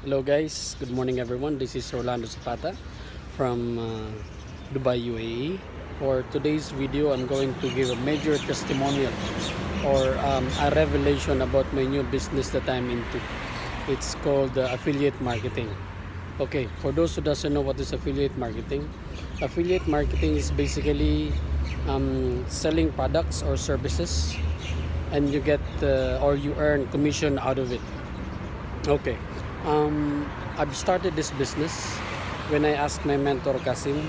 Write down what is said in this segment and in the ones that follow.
Hello guys, good morning everyone. This is Orlando Zapata from Dubai, UAE. For today's video, I'm going to give a major testimonial or a revelation about my new business that I'm into. It's called affiliate marketing. Okay, for those who doesn't know what is affiliate marketing is basically selling products or services, and you get or you earn commission out of it. Okay. I've started this business when I asked my mentor Kasim,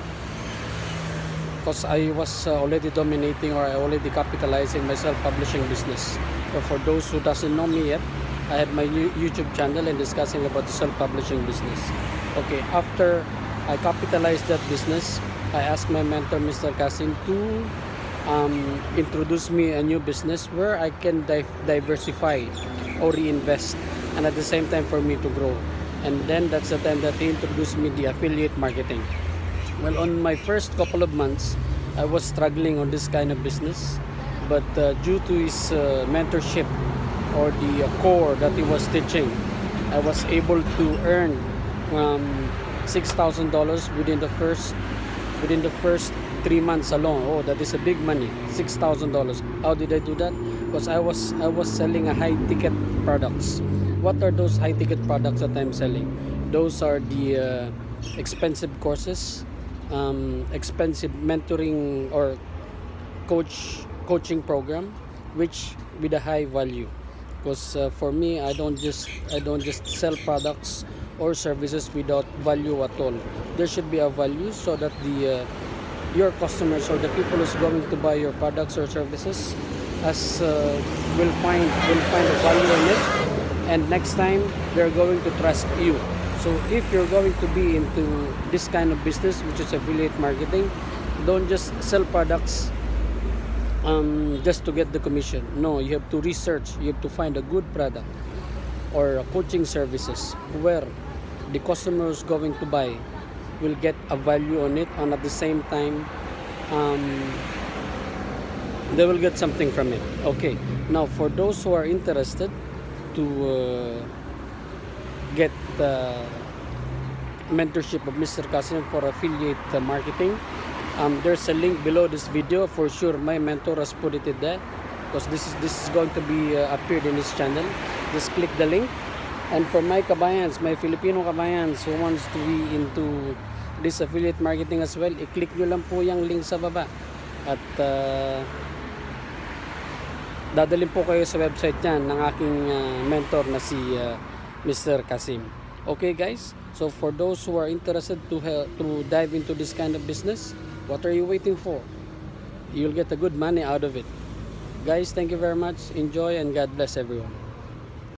because I was already dominating, or I already capitalizing my self-publishing business. But for those who doesn't know me yet, I have my YouTube channel and discussing about the self-publishing business. Okay, after I capitalized that business, I asked my mentor Mr. Kasim to introduce me a new business where I can diversify or reinvest, and at the same time for me to grow. And then that's the time that he introduced me the affiliate marketing. Well, on my first couple of months, I was struggling on this kind of business, but due to his mentorship or the core that he was teaching, I was able to earn $6,000 within the first 3 months alone. Oh, that is a big money, $6,000. How did I do that? Because I was selling a high ticket products. What are those high ticket products that I'm selling? Those are the expensive courses, expensive mentoring or coaching program, which with a high value. Because for me, I don't just sell products or services without value at all. There should be a value so that the your customers or the people who's going to buy your products or services will find a value in it, and next time they're going to trust you. So if you're going to be into this kind of business, which is affiliate marketing, don't just sell products just to get the commission. No, you have to research, you have to find a good product or coaching services where the customer is going to buy will get a value on it, and at the same time they will get something from it. Okay, now for those who are interested to get the mentorship of Mr. Kasim for affiliate marketing, there's a link below this video. For sure my mentor has put it in there, because this is going to be appeared in his channel. Just click the link. And for my kabayans, my Filipino kabayans who wants to be into this affiliate marketing as well, i-click nyo lang po yung link sa baba, at dadalhin po kayo sa website niyan ng aking mentor na si Mr. Kasim. Okay guys, so for those who are interested to dive into this kind of business, what are you waiting for? You'll get a good money out of it. Guys, thank you very much. Enjoy, and God bless everyone.